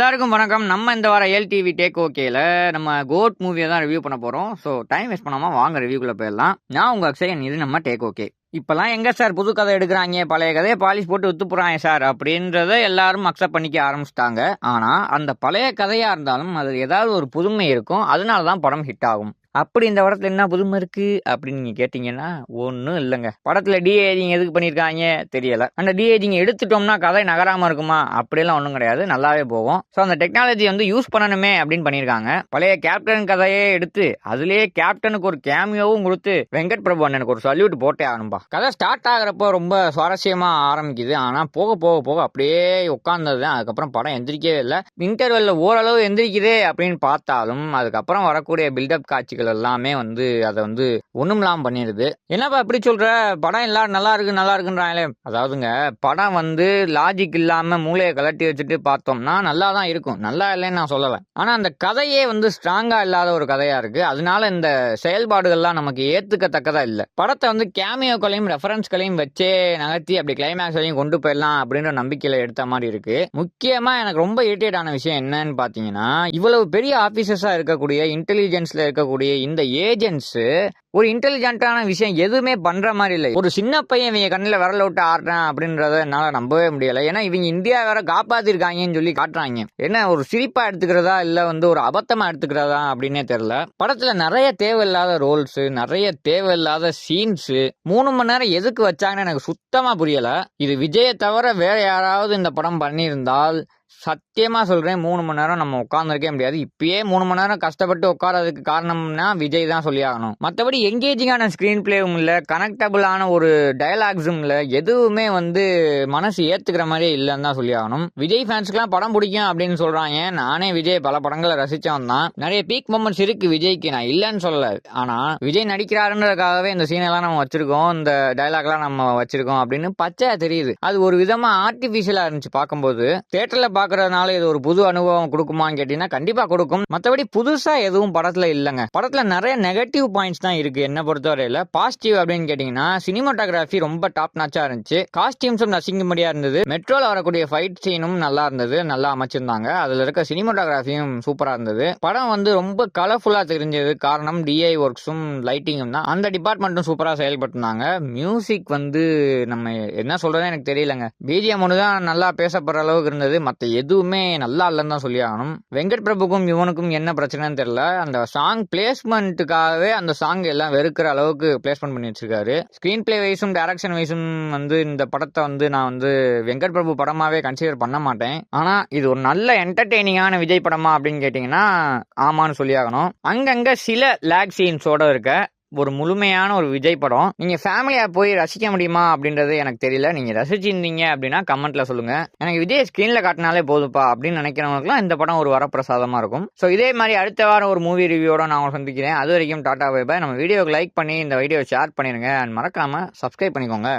எல்லாருக்கும் வணக்கம். நம்ம இந்த வாரம் எல்டிவி டேக் ஓகேல நம்ம கோட் மூவியை தான் ரிவ்யூ பண்ண போறோம். ஸோ டைம் வேஸ்ட் பண்ணாம வாங்க ரிவ்யூக்குள்ள போயிடலாம். நான் உங்க அக்ஷயன், இது நம்ம டேக் ஓகே. இப்பெல்லாம் எங்க சார் புது கதை எடுக்கிறாங்க, பழைய கதையை பாலிஷ் போட்டு வித்து போறாங்க சார் அப்படின்றத எல்லாரும் அக்செப்ட் பண்ணிக்க ஆரம்பிச்சிட்டாங்க. ஆனா அந்த பழைய கதையா இருந்தாலும் அது ஏதாவது ஒரு புதுமை இருக்கும், அதனாலதான் படம் ஹிட் ஆகும். அப்படி இந்த படத்துல என்ன புதுமை இருக்கு அப்படின்னு நீங்க கேட்டீங்கன்னா ஒன்றும் இல்லைங்க. படத்துல டிஏஜிங் எதுக்கு பண்ணியிருக்காங்க தெரியல. அந்த டிஏஜிங் எடுத்துட்டோம்னா கதை நகராம இருக்குமா? அப்படியெல்லாம் ஒன்றும் கிடையாது, நல்லாவே போகும். ஸோ அந்த டெக்னாலஜி யூஸ் பண்ணணுமே அப்படின்னு பண்ணியிருக்காங்க. பழைய கேப்டன் கதையே எடுத்து அதுலேயே கேப்டனுக்கு ஒரு கேமியோவும் கொடுத்து வெங்கட் பிரபு அண்ணனுக்கு ஒரு சல்யூட் போட்டே ஆகணும்பா. கதை ஸ்டார்ட் ஆகிறப்போ ரொம்ப சுவாரஸ்யமா ஆரம்பிக்குது. ஆனா போக போக போக அப்படியே உட்கார்ந்தது. அதுக்கப்புறம் படம் எந்திரிக்கவே இல்லை. இன்டர்வெல்ல ஓரளவு எந்திரிக்குதே அப்படின்னு பார்த்தாலும் அதுக்கப்புறம் வரக்கூடிய பில்டப் காட்சிகள் எல்லாமே அதை ஒண்ணுமில்லாம பண்ணிடுது. என்னப்பா இப்படி சொல்ற, படம் எல்லாரும் நல்லா இருக்குன்றாங்களே. அதாவதுங்க, படம் லாஜிக் இல்லாம மூளையை கலட்டி வச்சுட்டு பார்த்தோம்னா நல்லா தான் இருக்கும், நல்லா இல்லைன்னு நான் சொல்லல. ஆனா அந்த கதையே ஸ்ட்ராங்கா இல்லாத ஒரு கதையா இருக்கு. அதனால இந்த செயல்பாடுகள்லாம் நமக்கு ஏத்துக்கத்தக்கதா இல்ல. படத்தை கேமியோக்களையும் ரெஃபரன்ஸ்களையும் வச்சே நகர்த்தி அப்படி கிளைமேக்ஸ் வரையும் கொண்டு போயிடலாம் அப்படின்ற நம்பிக்கையில எடுத்த மாதிரி இருக்கு. முக்கியமா எனக்கு ரொம்ப இரிட்டேட் ஆன விஷயம் என்னன்னு பாத்தீங்கன்னா, இவ்வளவு பெரிய ஆபீசர்ஸா இருக்கக்கூடிய, இன்டெலிஜென்ஸ்ல இருக்கக்கூடிய இந்த ஏஜென்ட்ஸ் ஒரு இன்டெலிஜென்ட்டான விஷயம் எதுவுமே பண்ற மாதிரி இல்லை. ஒரு சின்ன பையன் இவங்க கண்ணில் விரல விட்டு ஆடுறான் அப்படின்றத என்னால நம்பவே முடியல. ஏன்னா இவங்க இந்தியா வேற காப்பாத்திருக்காங்கன்னு சொல்லி காட்டுறாங்க. என்ன ஒரு சிரிப்பா எடுத்துக்கிறதா இல்ல ஒரு அபத்தமா எடுத்துக்கிறதா அப்படின்னே தெரியல. படத்துல நிறைய தேவையில்லாத ரோல்ஸ், நிறைய தேவையில்லாத சீன்ஸ், 3 மணி நேரம் எதுக்கு வச்சாங்கன்னு எனக்கு சுத்தமா புரியல. இது விஜயை தவிர வேற யாராவது இந்த படம் பண்ணியிருந்தால் சத்தியமா சொல்றேன், 3 மணி நேரம் நம்ம உட்கார்ந்துருக்கே முடியாது. இப்பயே 3 மணி நேரம் கஷ்டப்பட்டு உட்காரதுக்கு காரணம்னா விஜய் தான் சொல்லி ஆகணும். மற்றபடி எங்கேஜிங்கான ஸ்கிரீன் பிளேவும் இல்ல, கனெக்டபிளான ஒரு டயலாக்ஸும் இல்ல, எதுவுமே மனசு ஏத்துக்கிற மாதிரியே இல்லைன்னு தான் சொல்லி ஆகணும். விஜய் ஃபேன்ஸ்க்குலாம் படம் பிடிக்கும் அப்படின்னு சொல்றாங்க. நானே விஜய் பல படங்களை ரசிச்சவன் தான். நிறைய பீக் மொமெண்ட்ஸ் இருக்கு விஜய்க்கு, நான் இல்லைன்னு சொல்லல. ஆனா விஜய் நடிக்கிறாருன்றதுக்காகவே இந்த சீன் எல்லாம் நம்ம வச்சிருக்கோம், இந்த டயலாக் எல்லாம் நம்ம வச்சிருக்கோம் அப்படின்னு பச்சையா தெரியுது. அது ஒரு விதமா ஆர்டிபிஷியலா இருந்துச்சு பார்க்கும்போது. தியேட்டர்ல பாக்குறதுனால இது ஒரு புது அனுபவம் கொடுக்குமான்னு கேட்டீங்கன்னா கண்டிப்பா கொடுக்கும். மற்றபடி புதுசா எதுவும் படத்துல இல்லைங்க. படத்துல நிறைய நெகட்டிவ் பாயிண்ட்ஸ் தான் இருக்கு என்ன பொறுத்தவரையில. பாசிட்டிவ் அப்படின்னு கேட்டீங்கன்னா, சினிமாட்டோகிராஃபி ரொம்ப டாப் நாச்சா இருந்துச்சு. காஸ்டியூம்ஸும் நசிங்கும்படியா இருந்தது. மெட்ரோல வரக்கூடிய ஃபைட் சீனும் நல்லா இருந்தது, நல்லா அமைச்சிருந்தாங்க. அதுல இருக்க சினிமாட்டோகிராஃபியும் சூப்பரா இருந்தது. படம் ரொம்ப கலர்ஃபுல்லா தெரிஞ்சது. காரணம் டிஐ ஒர்க்ஸும் லைட்டிங்கும் தான். அந்த டிபார்ட்மெண்ட்டும் சூப்பரா செயல்பட்டுனாங்க. மியூசிக் நம்ம என்ன சொல்றதுன்னு எனக்கு தெரியலங்க. பிஜிஎம் ஒன்று தான் நல்லா பேசப்படுற அளவுக்கு இருந்தது, மற்ற எதுவுமே நல்லா இல்லைன்னு தான் சொல்லி ஆகணும். வெங்கட் பிரபுக்கும் இவனுக்கும் என்ன பிரச்சனைன்னு தெரியல. அந்த சாங் பிளேஸ்மெண்ட்டுக்காகவே அந்த சாங் எல்லாம் வெறுக்கிற அளவுக்கு பிளேஸ்மெண்ட் பண்ணி வச்சிருக்காரு. ஸ்கிரீன் பிளே வைஸும் டைரக்ஷன் வைஸும் இந்த படத்தை நான் வெங்கட் பிரபு படமாவே கன்சிடர் பண்ண மாட்டேன். ஆனா இது ஒரு நல்ல என்டர்டெய்னிங்கான விஜய் படமா அப்படின்னு கேட்டீங்கன்னா ஆமான்னு சொல்லி ஆகணும். அங்கங்க சில லேக் சீன்ஸோட இருக்க ஒரு முழுமையான ஒரு விஜய் படம் நீங்க ஃபேமிலியா போய் ரசிக்க முடியுமா அப்படின்றது எனக்கு தெரியல. நீங்க ரசிச்சிருந்தீங்க அப்படின்னா கமெண்ட்ல சொல்லுங்க. எனக்கு விஜய் ஸ்கிரீன்ல காட்டினாலே போதுப்பா அப்படின்னு நினைக்கிறவங்களுக்குலாம் இந்த படம் ஒரு வரப்பிரசாதமா இருக்கும். ஸோ இதே மாதிரி அடுத்த வாரம் ஒரு மூவி ரிவ்யூவோட நான் உங்களை சந்திக்கிறேன். அது வரைக்கும் டாடா பை பை. நம்ம வீடியோக்கு லைக் பண்ணி இந்த வீடியோ ஷேர் பண்ணிருங்க. அண்ட் மறக்காம சப்ஸ்கிரைப் பண்ணிக்கோங்க.